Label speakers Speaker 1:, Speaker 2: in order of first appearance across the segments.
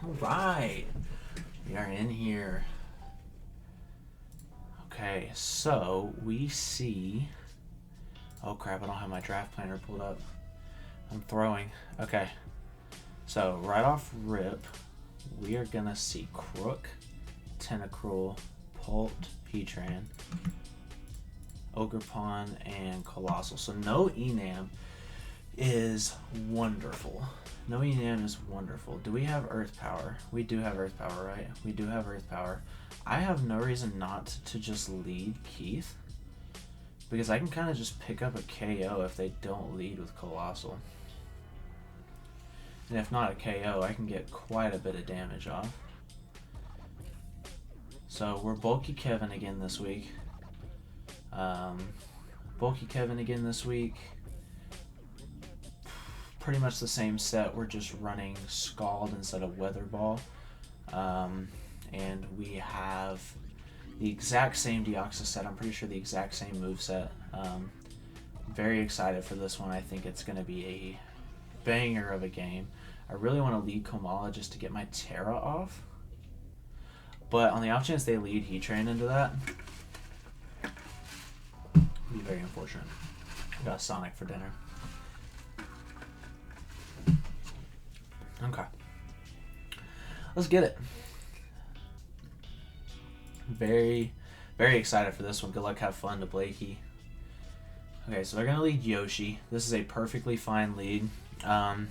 Speaker 1: All right, we are in here. Okay, so we see. Oh crap! I don't have my draft planner pulled up. I'm throwing. Okay, so right off rip, we are gonna see Crook, Tentacruel, Pult, Heatran, Ogerpon, and Colossal. So no Enam is wonderful. No Enam is wonderful. Do we have Earth Power? We do have Earth Power, right? We do have Earth Power. I have no reason not to just lead Keith, because I can kind of just pick up a KO if they don't lead with Colossal. And if not a KO, I can get quite a bit of damage off. So we're Bulky Kevin again this week. Bulky Kevin again this week. Pretty much the same set. We're just running Scald instead of Weather Ball. And we have the exact same Deoxys set. I'm pretty sure the exact same move set. Very excited for this one. I think it's going to be a banger of a game. I really want to lead KOMALA just to get my Terra off. But on the off chance they lead Heatran into that, it'd be very unfortunate. I got a Sonic for dinner. Okay. Let's get it. Very, very excited for this one. Good luck, have fun to Blakieee. Okay, so they're going to lead Yoshi. This is a perfectly fine lead. I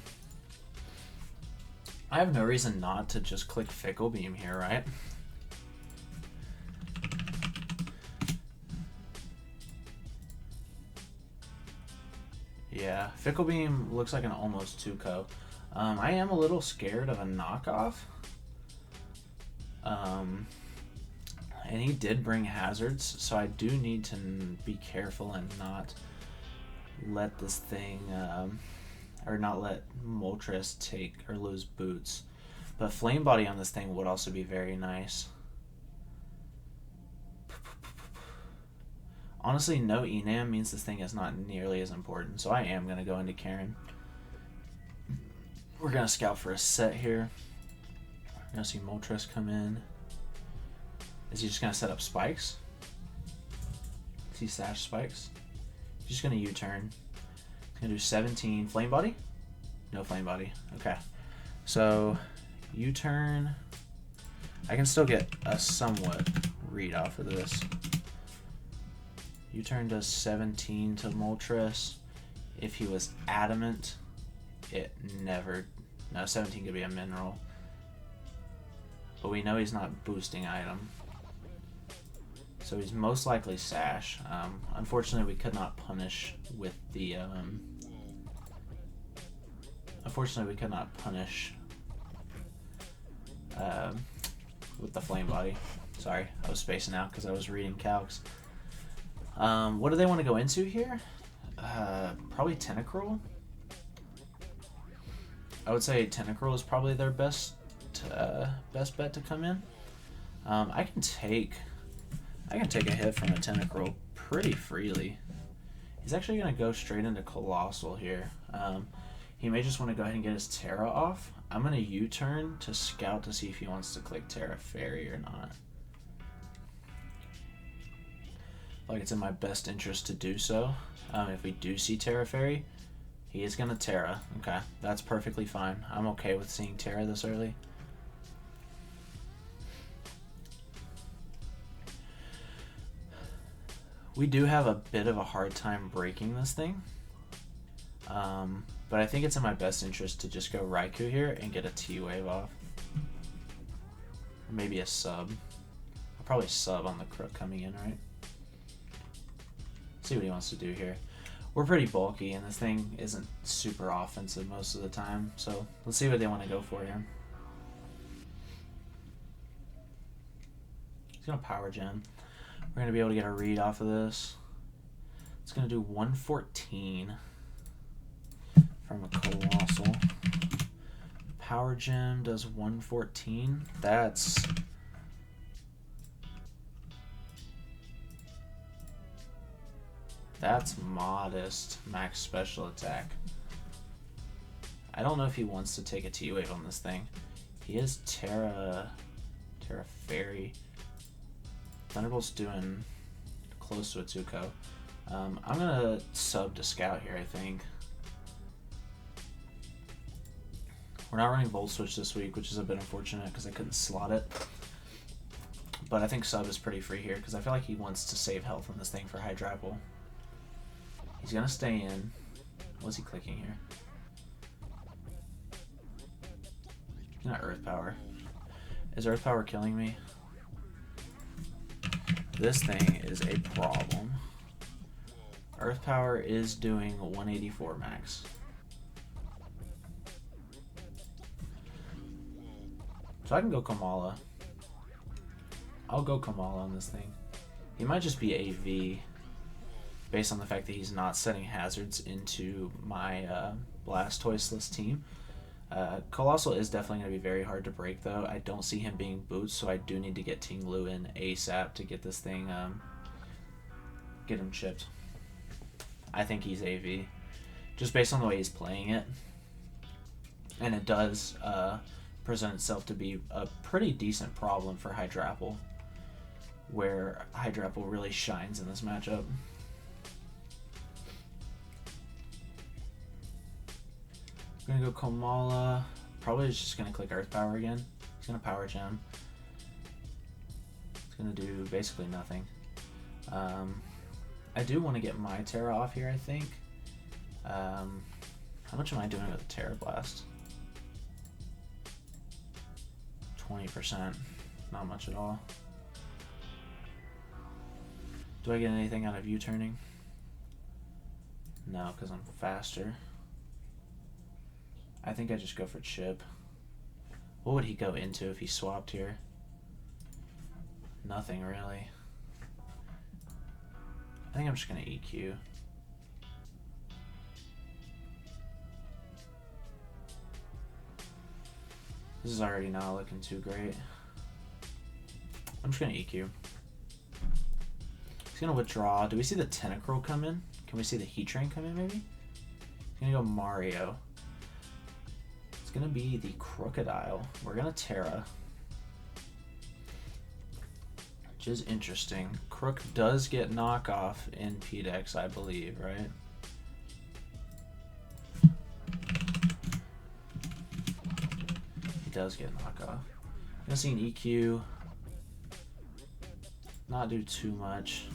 Speaker 1: have no reason not to just click Fickle Beam here, right? Yeah, Fickle Beam looks like an almost 2-co. I am a little scared of a knockoff. And he did bring hazards, so I do need to be careful and not let this thing, or not let Moltres take or lose boots. But Flame Body on this thing would also be very nice. Honestly, no Enam means this thing is not nearly as important, so I am going to go into Karen. We're going to scout for a set here. We're going to see Moltres come in. Is he just going to set up spikes? Is he sash spikes? He's just going to U-turn. He's going to do 17. Flame Body? No Flame Body. Okay. So, U-turn. I can still get a somewhat read off of this. U-turn does 17 to Moltres. If he was adamant, it never... No, 17 could be a mineral. But we know he's not boosting item. So he's most likely sash. Unfortunately, we could not punish with the... unfortunately, we could not punish with the Flame Body. Sorry, I was spacing out because I was reading calcs. What do they want to go into here? Probably Tentacruel. I would say Tentacruel is probably their best bet to come in. I can take a hit from a Tentacruel pretty freely. He's actually going to go straight into Colossal here. He may just want to go ahead and get his Terra off. I'm going to U-turn to scout to see if he wants to click Terra Fairy or not. Like it's in my best interest to do so. If we do see Terra Fairy, he is going to Terra. Okay, that's perfectly fine. I'm okay with seeing Terra this early. We do have a bit of a hard time breaking this thing. But I think it's in my best interest to just go Raikou here and get a T-Wave off. Or maybe a sub. I'll probably sub on the Crook coming in, right? See what he wants to do here. We're pretty bulky, and this thing isn't super offensive most of the time, so let's see what they want to go for here. He's going to Power Gem. We're going to be able to get a read off of this. It's going to do 114 from a Colossal. Power Gem does 114. That's modest max special attack. I don't know if he wants to take a T-Wave on this thing. He is Terra Fairy. Thunderbolt's doing close to a Zuko. I'm gonna sub to Scout here, I think. We're not running Volt Switch this week, which is a bit unfortunate because I couldn't slot it. But I think sub is pretty free here because I feel like he wants to save health on this thing for Hydrapple. He's gonna stay in. What's he clicking here? He's gonna Earth Power. Is Earth Power killing me? This thing is a problem. Earth Power is doing 184 max. So I can go KOMALA. I'll go KOMALA on this thing. He might just be AV based on the fact that he's not setting hazards into my Blastoiseless team. Colossal is definitely going to be very hard to break though. I don't see him being boots, so I do need to get Tinglu in ASAP to get this thing, get him chipped. I think he's AV, just based on the way he's playing it. And it does present itself to be a pretty decent problem for Hydrapple, where Hydrapple really shines in this matchup. I'm gonna go KOMALA. Probably just gonna click Earth Power again. He's gonna Power Gem. It's gonna do basically nothing. I do want to get my Terra off here, I think. How much am I doing with the Terra Blast? 20%. Not much at all. Do I get anything out of U-turning? No, because I'm faster. I think I just go for Chip. What would he go into if he swapped here? Nothing really. I think I'm just going to EQ. This is already not looking too great. I'm just going to EQ. He's going to withdraw. Do we see the Tentacruel come in? Can we see the Heat Train come in maybe? He's going to go Mario. It's going to be the Crocodile. We're going to Terra. Which is interesting. Crook does get knockoff in PDEX, I believe, right? He does get knockoff. I'm going to see an EQ. Not do too much.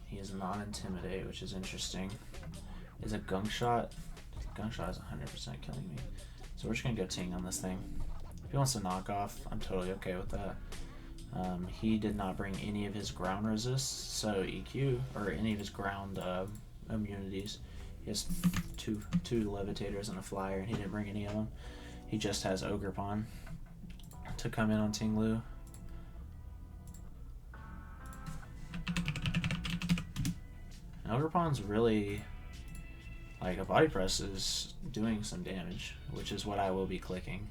Speaker 1: He is non-intimidate, which is interesting. Is a Gunk Shot? Gunk Shot is 100% killing me. So we're just going to go Ting on this thing. If he wants to knock off, I'm totally okay with that. He did not bring any of his ground resists, so EQ, or any of his ground immunities. He has two levitators and a flyer, and he didn't bring any of them. He just has Ogerpon to come in on Tinglu. And Ogerpon's really, like, a body press is doing some damage, which is what I will be clicking.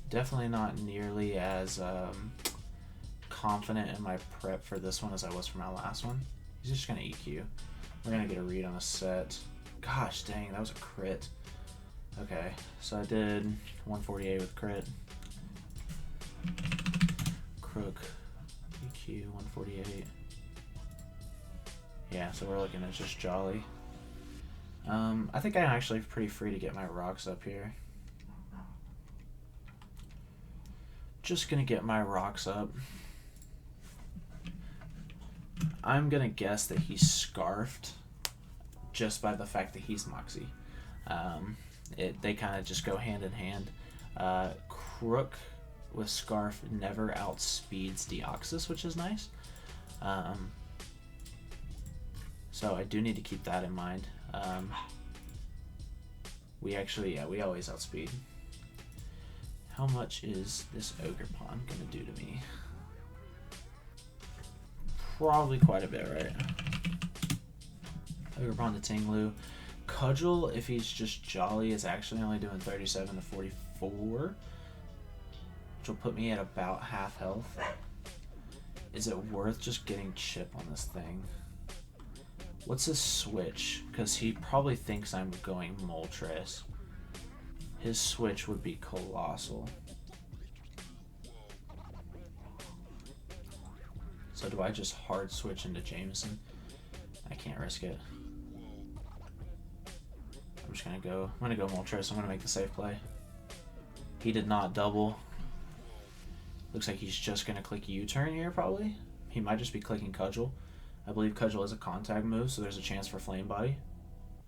Speaker 1: Definitely not nearly as confident in my prep for this one as I was for my last one. He's just going to EQ. We're going to get a read on a set. Gosh dang, that was a crit. Okay, so I did 148 with crit. Crook, EQ, 148. Yeah, so we're looking at just Jolly. I think I'm actually pretty free to get my rocks up here. Just gonna get my rocks up. I'm gonna guess that he's Scarfed just by the fact that he's Moxie. They kind of just go hand in hand. Crook with Scarf never outspeeds Deoxys, which is nice. So I do need to keep that in mind. We always outspeed. How much is this Ogerpon gonna do to me? Probably quite a bit, right? Ogerpon to Tinglu. Cudgel, if he's just jolly, is actually only doing 37 to 44, which will put me at about half health. Is it worth just getting chip on this thing? What's his switch? Because he probably thinks I'm going Moltres. His switch would be Colossal. So do I just hard switch into Jameson? I can't risk it. I'm just gonna go. I'm gonna go Moltres. I'm gonna make the safe play. He did not double. Looks like he's just gonna click U-turn here probably. He might just be clicking Cudgel. I believe Cudgel is a contact move, so there's a chance for Flame Body.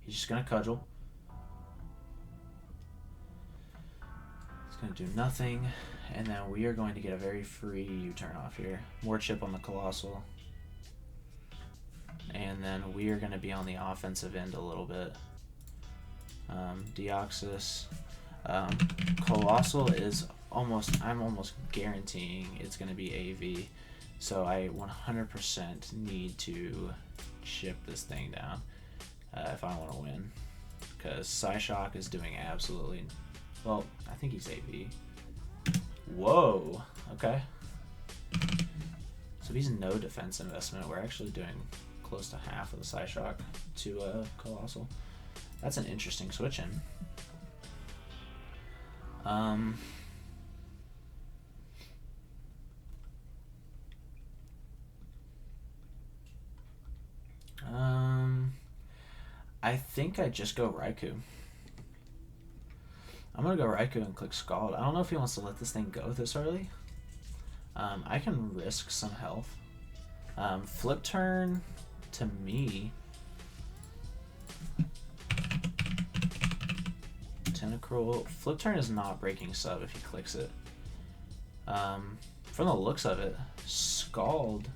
Speaker 1: He's just gonna Cudgel. He's gonna do nothing, and then we are going to get a very free U-turn off here. More chip on the Colossal. And then we are gonna be on the offensive end a little bit. Deoxys. Colossal is almost, I'm almost guaranteeing it's going to be AV. So I 100% need to chip this thing down if I want to win. Because Psyshock is doing absolutely, well, I think he's AV. Whoa, okay. So if he's no defense investment, we're actually doing close to half of the Psyshock to Colossal. That's an interesting switch in. I think I just go Raikou. I'm gonna go Raikou and click Scald. I don't know if he wants to let this thing go this early. I can risk some health. Flip turn to me. Tentacruel. Flip turn is not breaking sub if he clicks it. From the looks of it, Scald.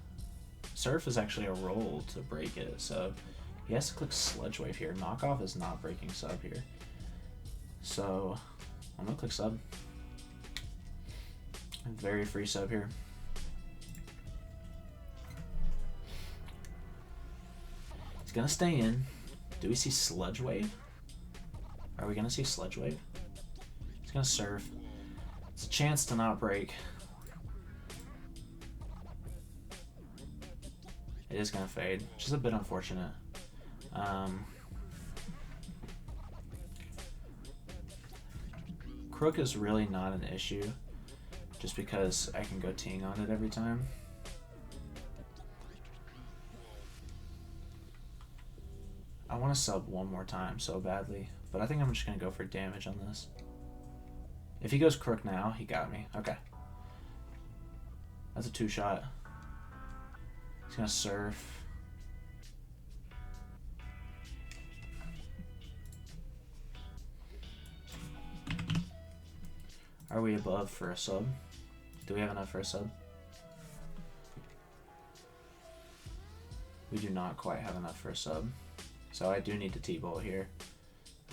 Speaker 1: Surf is actually a roll to break it, so he has to click Sludge Wave here. Knockoff is not breaking sub here. So I'm gonna click sub. Very free sub here. He's gonna stay in. Do we see Sludge Wave? Are we gonna see Sludge Wave? He's gonna surf. It's a chance to not break. It is gonna fade, which is a bit unfortunate. Crook is really not an issue, just because I can go Ting on it every time. I want to sub one more time so badly, but I think I'm just going to go for damage on this. If he goes Crook now, he got me. Okay. That's a 2-shot. He's going to surf. Are we above for a sub? Do we have enough for a sub? We do not quite have enough for a sub. So I do need to T-bolt here.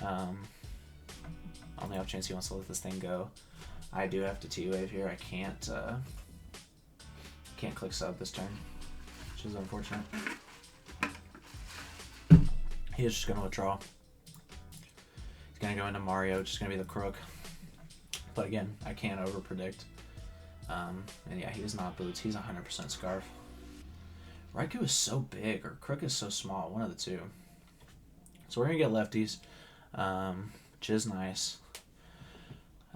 Speaker 1: Only off chance he wants to let this thing go. I do have to T-wave here. I can't click sub this turn, which is unfortunate. He is just gonna withdraw. He's gonna go into Mario, which is gonna be the Crook. But again, I can't over predict. And yeah, he does not boots. He's 100% Scarf. Raikou is so big, or Crook is so small. One of the two. So we're gonna get lefties, which is nice.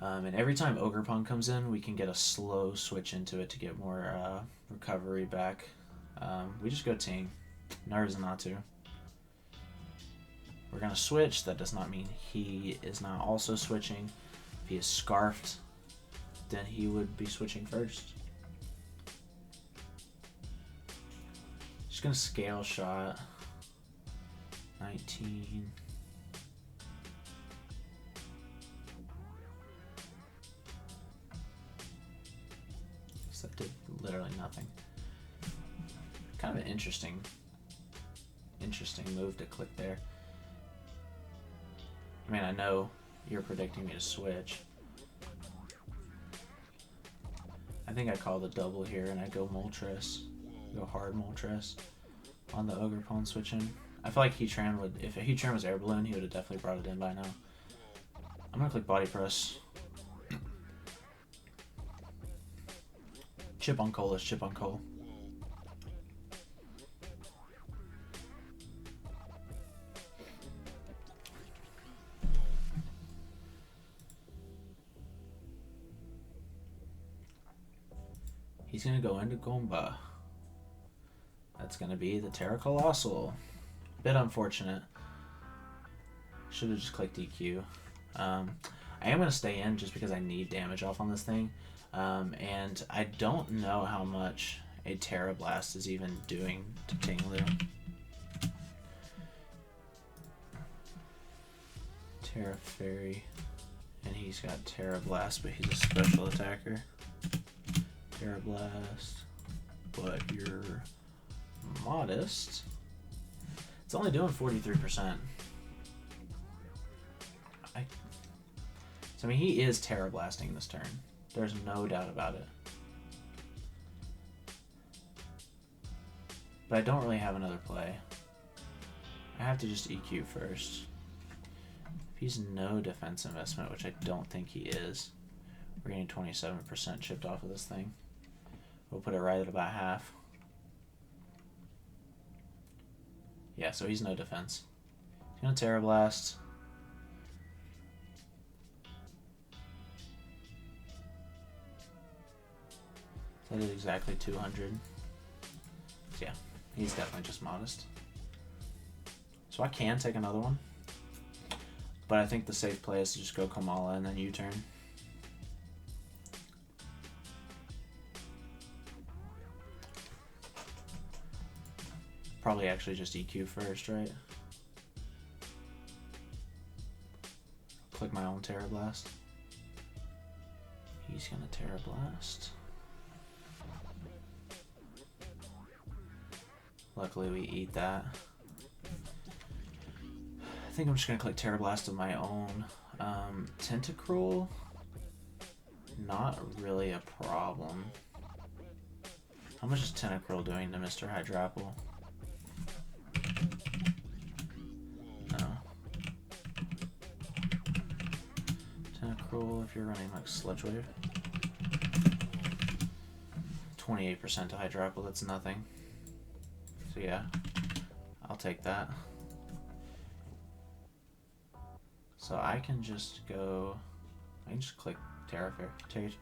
Speaker 1: And every time Ogerpon comes in, we can get a slow switch into it to get more recovery back. We just go Ting. No reason not to. We're gonna switch. That does not mean he is not also switching. If he is Scarfed, then he would be switching first. Just gonna Scale Shot. 19. So that did literally nothing. Kind of an interesting move to click there. I mean, I know you're predicting me to switch. I think I call the double here and I go Moltres. Go hard Moltres on the Ogerpon switching. I feel like Heatran would, if a Heatran was Air Balloon, he would have definitely brought it in by now. I'm gonna click Body Press. Chip on Coal is Chip on Coal. He's gonna go into Goomba. That's gonna be the Terra Colossal. Bit unfortunate. Should have just clicked EQ. I am gonna stay in just because I need damage off on this thing. And I don't know how much a Terra Blast is even doing to Tinglu. Terra Fairy. And he's got Terra Blast, but he's a special attacker. Terra Blast. But you're modest. It's only doing 43%. So I mean, he is Terra Blasting this turn. There's no doubt about it. But I don't really have another play. I have to just EQ first. If he's no defense investment, which I don't think he is, we're getting 27% chipped off of this thing. We'll put it right at about half. Yeah, so he's no defense. He's gonna Terra Blast. That is exactly 200. Yeah, he's definitely just modest. So I can take another one. But I think the safe play is to just go KOMALA and then U-turn. Probably actually just EQ first, right? Click my own Terra Blast. He's gonna Terra Blast. Luckily we eat that. I think I'm just gonna click Terra Blast of my own. Tentacruel, not really a problem. How much is Tentacruel doing to Mr. Hydrapple? No. Tentacruel, if you're running like Sludge Wave. 28% to Hydrapple, that's nothing. So yeah, I'll take that. So I can just go, I can just click Terra Fairy,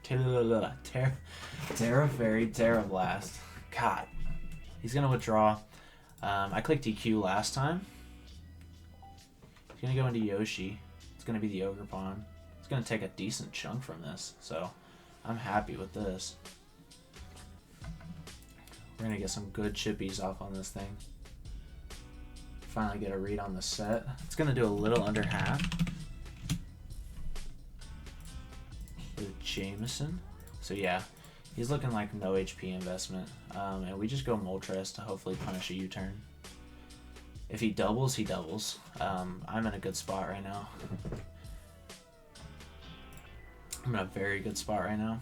Speaker 1: Terra Fairy, Terra Blast. God, he's gonna withdraw. I clicked EQ last time. He's gonna go into Yoshi. It's gonna be the Ogre Pawn. It's gonna take a decent chunk from this, so I'm happy with this. We're gonna get some good chippies off on this thing. Finally get a read on the set. It's gonna do a little under half. With Jameson. So yeah, he's looking like no HP investment. And we just go Moltres to hopefully punish a U-turn. If he doubles, he doubles. I'm in a good spot right now. I'm in a very good spot right now.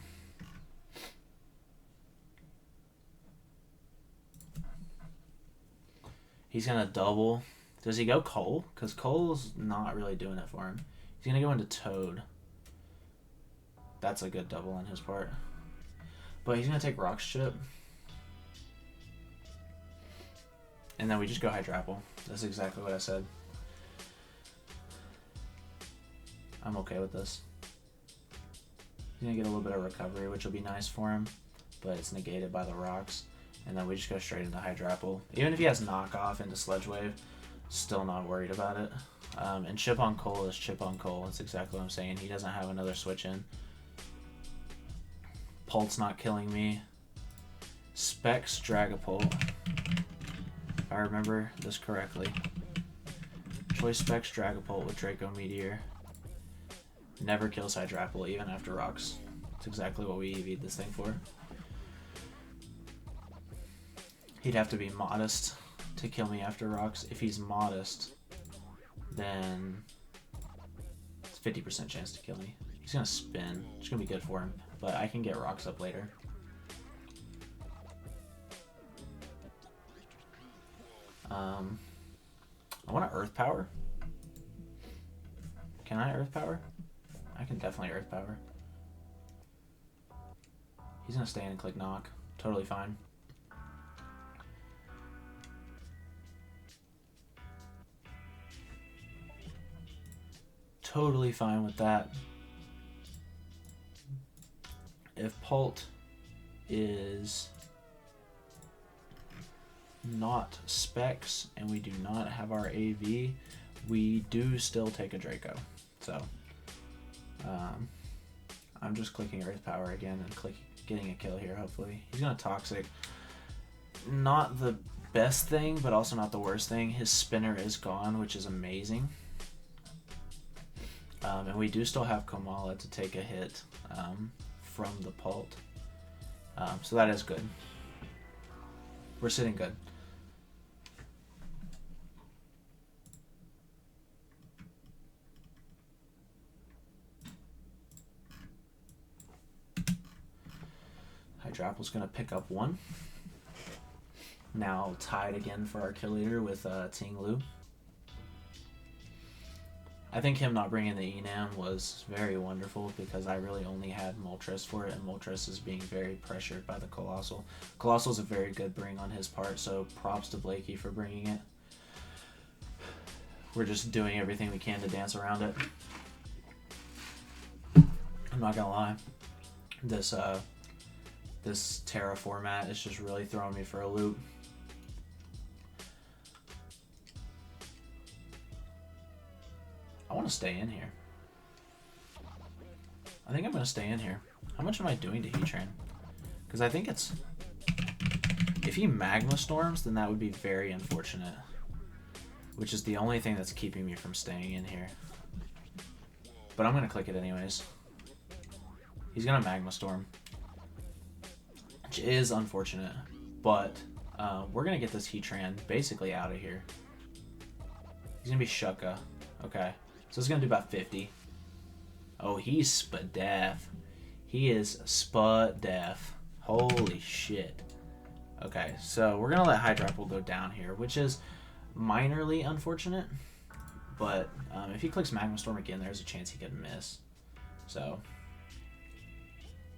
Speaker 1: He's gonna double. Does he go Coal? Because Coal's not really doing it for him. He's gonna go into Toad. That's a good double on his part. But he's gonna take Rock's Chip. And then we just go Hydrapple. That's exactly what I said. I'm okay with this. He's gonna get a little bit of recovery, which will be nice for him. But it's negated by the rocks. And then we just go straight into Hydrapple. Even if he has knockoff into Sludge Wave, still not worried about it. And Chip on Coal is Chip on Coal. That's exactly what I'm saying. He doesn't have another switch in. Pult's not killing me. Specs Dragapult. If I remember this correctly. Choice Specs Dragapult with Draco Meteor. Never kills Hydrapple, even after rocks. That's exactly what we EV'd this thing for. He'd have to be modest to kill me after rocks. If he's modest, then it's 50% chance to kill me. He's gonna spin. It's gonna be good for him, but I can get rocks up later. I want to Earth Power. Can I Earth Power? I can definitely Earth Power. He's going to stay in and click knock. Totally fine. Totally fine with that. If Pult is not specs and we do not have our AV, we do still take a Draco. So I'm just clicking Earth Power again and getting a kill here, hopefully. He's gonna Toxic. Not the best thing, but also not the worst thing. His spinner is gone, which is amazing. And we do still have KOMALA to take a hit from the Pult. So that is good. We're sitting good. Hydrapult's going to pick up one. Now tied again for our kill leader with Ting Lu. I think him not bringing the Enam was very wonderful because I really only had Moltres for it, and Moltres is being very pressured by the Colossal. Colossal's a very good bring on his part, so props to Blakieee for bringing it. We're just doing everything we can to dance around it. I'm not gonna lie, this Terra format is just really throwing me for a loop. I want to stay in here. I think I'm going to stay in here. How much am I doing to Heatran? Because I think it's... If he Magma Storms, then that would be very unfortunate. Which is the only thing that's keeping me from staying in here. But I'm going to click it anyways. He's going to Magma Storm. Which is unfortunate. But we're going to get this Heatran basically out of here. He's going to be Shucka. Okay. So it's going to do about 50. Oh, he's Spadef. He is Spadef. Holy shit. Okay, so we're going to let Hydrapult go down here, which is minorly unfortunate. But if he clicks Magma Storm again, there's a chance he could miss. So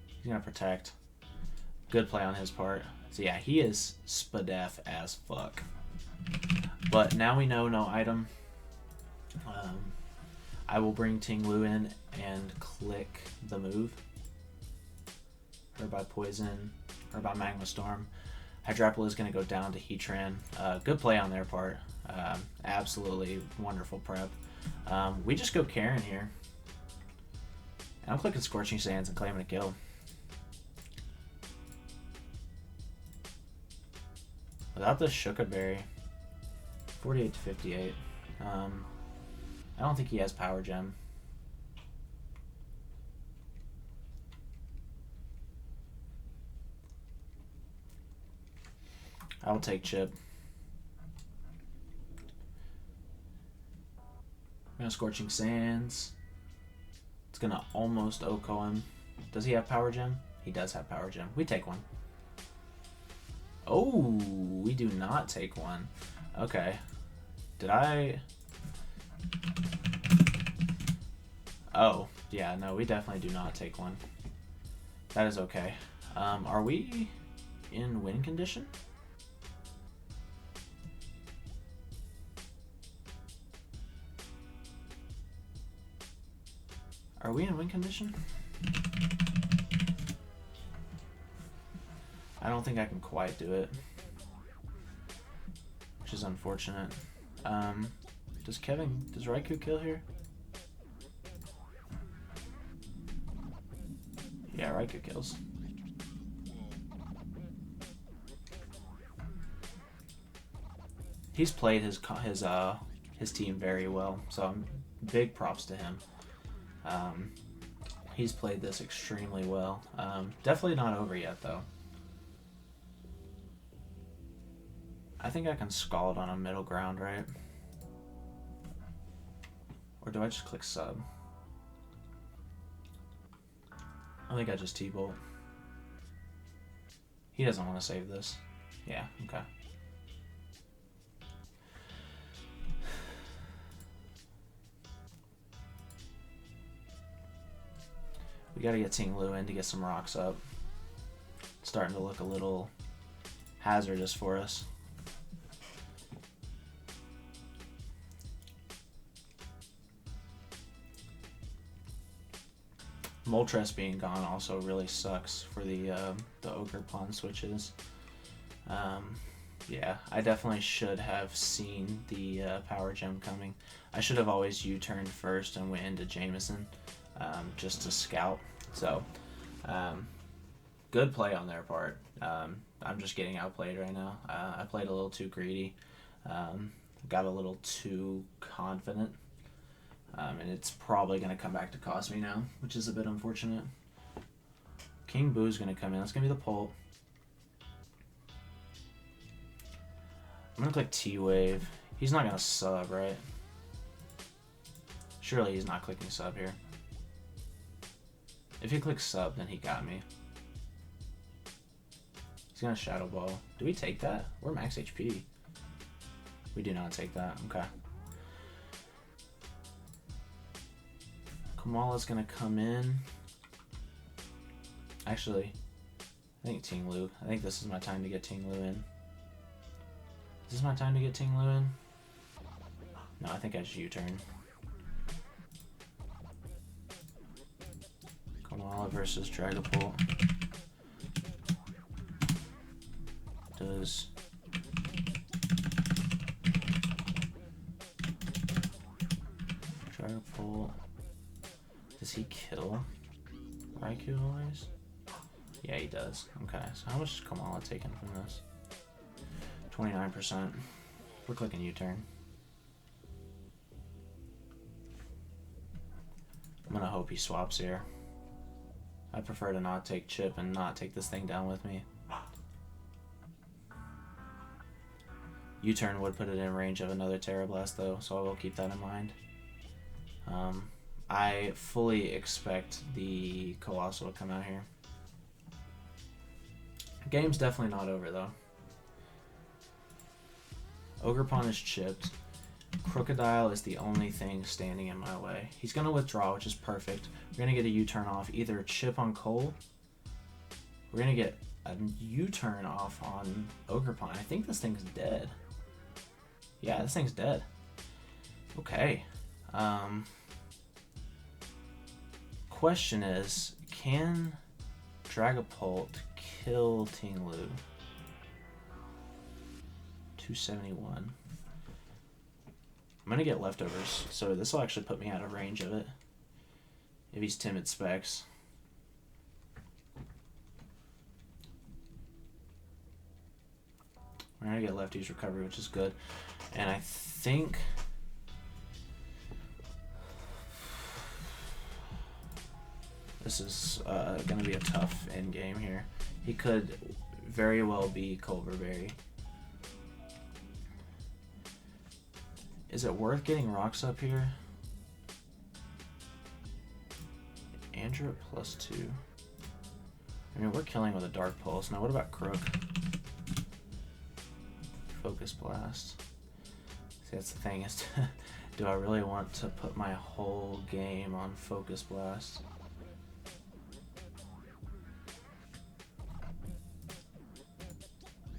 Speaker 1: he's going to protect. Good play on his part. So yeah, he is Spadef as fuck. But now we know no item. I will bring Ting Lu in and click the move. Or by Poison, or by Magma Storm. Hydrapult is going to go down to Heatran. Good play on their part. Absolutely wonderful prep. We just go Karen here. And I'm clicking Scorching Sands and claiming a kill. Without the Shucka Berry, 48 to 58. I don't think he has Power Gem. I will take Chip. I'm gonna Scorching Sands. It's gonna almost OHKO him. Does he have Power Gem? He does have Power Gem. We take one. Oh, we do not take one. Okay. Did I... Oh, yeah, no, we definitely do not take one. That is okay. Are we in win condition? Are we in win condition? I don't think I can quite do it, which is unfortunate. Does Raikou kill here? Yeah, Raikou kills. He's played his team very well, so big props to him. He's played this extremely well. Definitely not over yet, though. I think I can Scald on a middle ground, right? Or do I just click sub? I think I just T-Bolt. He doesn't want to save this. Yeah, okay. We gotta get Ting Lu in to get some rocks up. It's starting to look a little hazardous for us. Moltres being gone also really sucks for the Ogre pawn switches. Yeah, I definitely should have seen the power gem coming. I should have always U-turned first and went into Jameson just to scout. So, good play on their part. I'm just getting outplayed right now. I played a little too greedy. Got a little too confident. And it's probably going to come back to cost me now, which is a bit unfortunate. King Boo's going to come in. That's going to be the Pult. I'm going to click T-Wave. He's not going to sub, right? Surely he's not clicking sub here. If he clicks sub, then he got me. He's going to Shadow Ball. Do we take that? We're max HP. We do not take that. Okay. KOMALA's gonna come in. Actually, I think Ting Lu. I think this is my time to get Ting Lu in. Is this my time to get Ting Lu in? No, I think I just U-turn. KOMALA versus Dragapult. Does Dragapult... Does he kill Raikou always? Yeah, he does. Okay, so how much is KOMALA taking from this? 29%. We're clicking U-turn. I'm gonna hope he swaps here. I prefer to not take chip and not take this thing down with me. U-turn would put it in range of another Terra Blast though, so I will keep that in mind. I fully expect the Colossal to come out here. Game's definitely not over though. Ogre Pawn is chipped. Crocodile is the only thing standing in my way. He's going to withdraw, which is perfect. We're going to get a U-turn off either chip on Cole. We're going to get a U-turn off on Ogre Pawn. I think this thing's dead. Yeah, this thing's dead. Okay. Question is, can Dragapult kill Ting Lu? 271. I'm gonna get leftovers, so this will actually put me out of range of it. If he's timid specs. We're gonna get lefties recovery, which is good. And I think this is going to be a tough end game here. He could very well be Culverberry. Is it worth getting rocks up here? Andrew at +2. I mean, we're killing with a Dark Pulse. Now, what about Crook? Focus Blast. See, that's the thing is, do I really want to put my whole game on Focus Blast?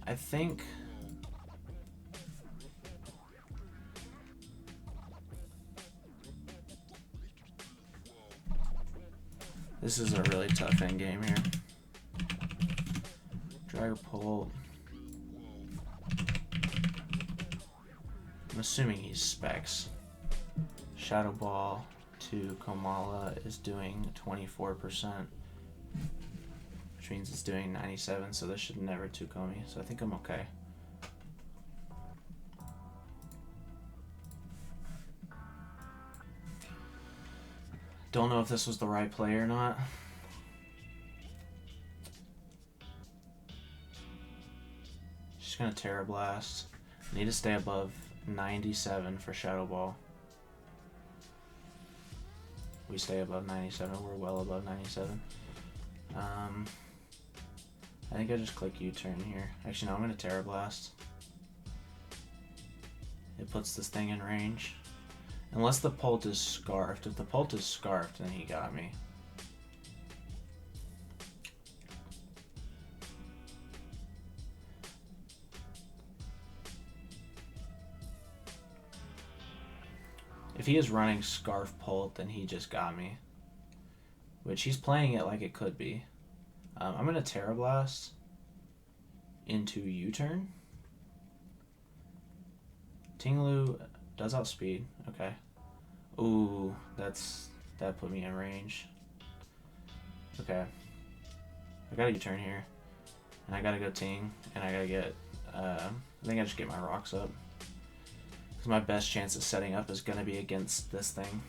Speaker 1: I think this is a really tough end game here. Dragapult. I'm assuming he's specs. Shadow Ball to KOMALA is doing 24%. Which means it's doing 97, so this should never 2-ko me, so I think I'm okay. Don't know if this was the right play or not. Just gonna Terra Blast. Need to stay above 97 for Shadow Ball. We stay above 97, we're well above 97. I think I just click U-turn here. Actually, no, I'm going to Terra Blast. It puts this thing in range. Unless the Pult is Scarfed. If the Pult is Scarfed, then he got me. If he is running Scarf Pult, then he just got me. Which he's playing it like it could be. I'm going to Terra Blast into U-turn. Tinglu does outspeed. Okay. Ooh, that put me in range. Okay. I got a U-turn here. And I got to go Ting. And I got to get... I think I just get my rocks up. Because my best chance of setting up is going to be against this thing.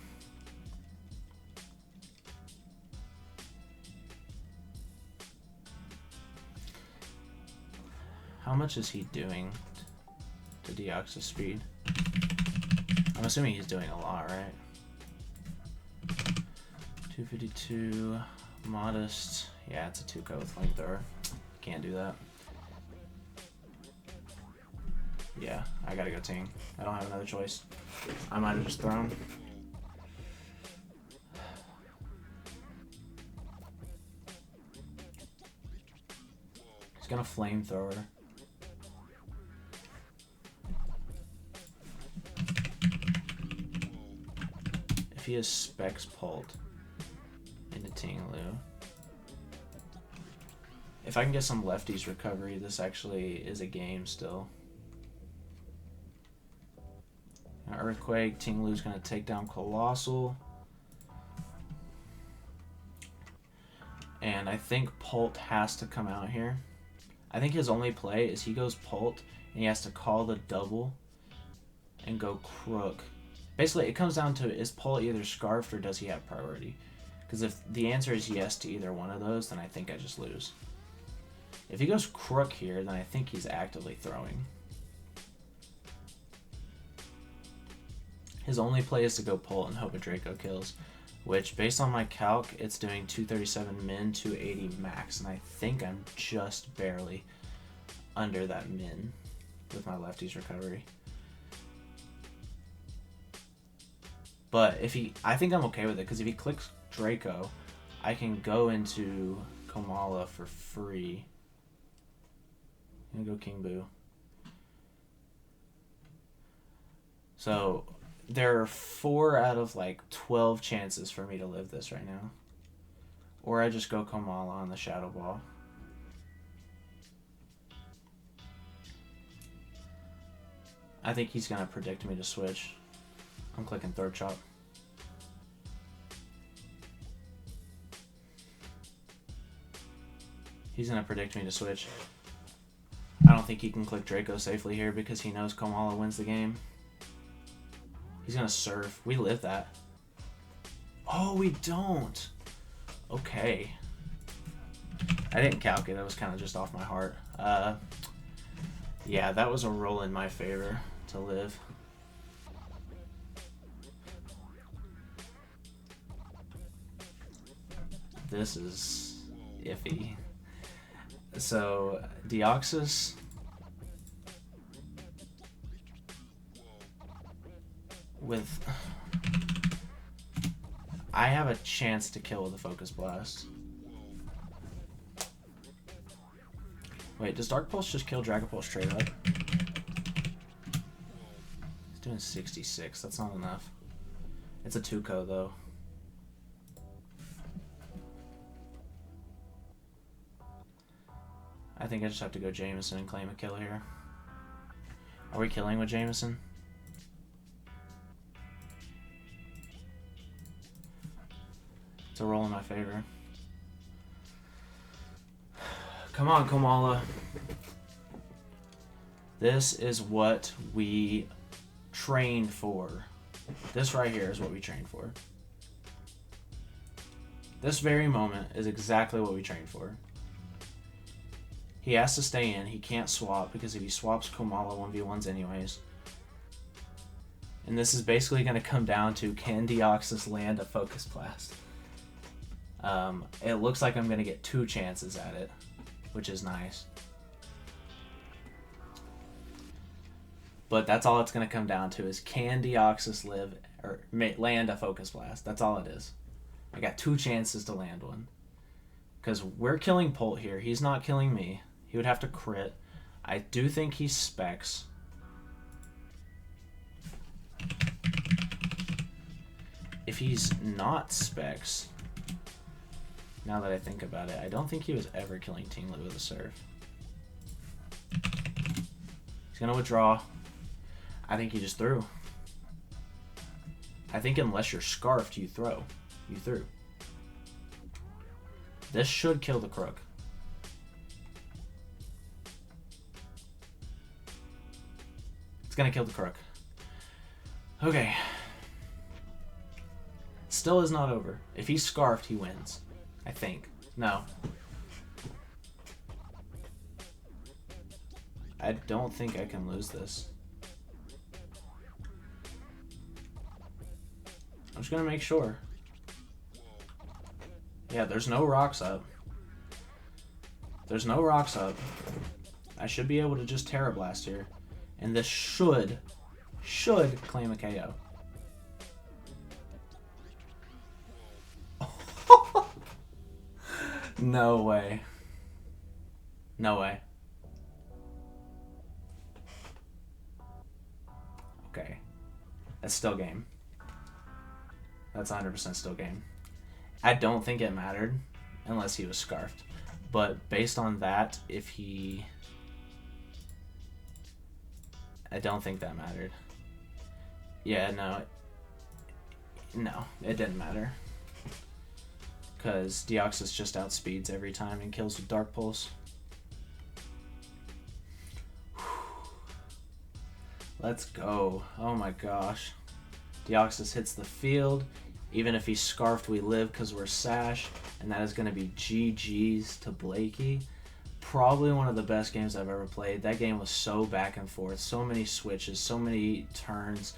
Speaker 1: How much is he doing to Deoxys speed? I'm assuming he's doing a lot, right? 252, modest. Yeah, it's a 2-co with flamethrower. Can't do that. Yeah, I gotta go Ting. I don't have another choice. I might have just thrown. He's gonna flamethrower. If he has Specs Pult into Tinglu. If I can get some lefties recovery, this actually is a game still. Now, Earthquake, Tinglu's gonna take down Colossal. And I think Pult has to come out here. I think his only play is he goes Pult and he has to call the double and go Crook. Basically, it comes down to, is Pult either scarfed or does he have priority? Because if the answer is yes to either one of those, then I think I just lose. If he goes Crook here, then I think he's actively throwing. His only play is to go Pult and hope a Draco kills, which, based on my calc, it's doing 237 min, 280 max, and I think I'm just barely under that min with my lefties recovery. But if he, I think I'm okay with it, because if he clicks Draco, I can go into KOMALA for free. I'm gonna go King Boo. So there are 4 out of like 12 chances for me to live this right now. Or I just go KOMALA on the Shadow Ball. I think he's gonna predict me to switch. I'm clicking Throat Chop. He's gonna predict me to switch. I don't think he can click Draco safely here because he knows KOMALA wins the game. He's gonna surf. We live that. Oh, we don't. Okay. I didn't calculate. That was kind of just off my heart. Yeah, that was a roll in my favor to live. This is iffy. So, Deoxys. With... I have a chance to kill with a Focus Blast. Wait, does Dark Pulse just kill Dragapult straight up? He's doing 66. That's not enough. It's a 2-co though. I think I just have to go Jameson and claim a kill here. Are we killing with Jameson? It's a roll in my favor. Come on, KOMALA. This is what we trained for. This right here is what we trained for. This very moment is exactly what we trained for. He has to stay in. He can't swap because if he swaps, KOMALA 1v1s anyways. And this is basically going to come down to, can Deoxys land a Focus Blast? It looks like I'm going to get 2 chances at it, which is nice. But that's all it's going to come down to is, can Deoxys live or land a Focus Blast? That's all it is. I got 2 chances to land one. Because we're killing Pult here. He's not killing me. He would have to crit. I do think he specs. if he's not Specs, now that I think about it, I don't think he was ever killing Tinglu with a serve. He's going to withdraw. I think he just threw. I think unless you're scarfed, you throw. You threw. This should kill the crook. It's going to kill the crook. Okay. Still is not over. If he's scarfed, he wins. I think. No. I don't think I can lose this. I'm just gonna make sure. Yeah, there's no rocks up. There's no rocks up. I should be able to just Terra Blast here. And this should claim a KO. No way. No way. Okay. That's still game. That's 100% still game. I don't think it mattered unless he was scarfed. But based on that, if he... I don't think that mattered. Yeah, no. No, it didn't matter. Because Deoxys just outspeeds every time and kills with Dark Pulse. Let's go. Oh my gosh. Deoxys hits the field. Even if he's scarfed, we live because we're Sash. And that is going to be GG's to Blakieee. Probably one of the best games I've ever played. That game was so back and forth. So many switches. So many turns.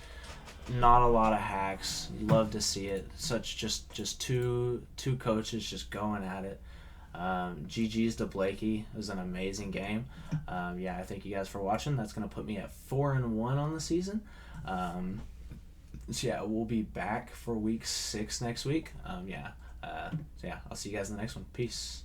Speaker 1: Not a lot of hacks. Love to see it. Such just two coaches just going at it. GG's to Blakieee. It was an amazing game. Yeah, I thank you guys for watching. That's going to put me at 4-1 on the season. So yeah, we'll be back for week 6 next week. So yeah, I'll see you guys in the next one. Peace.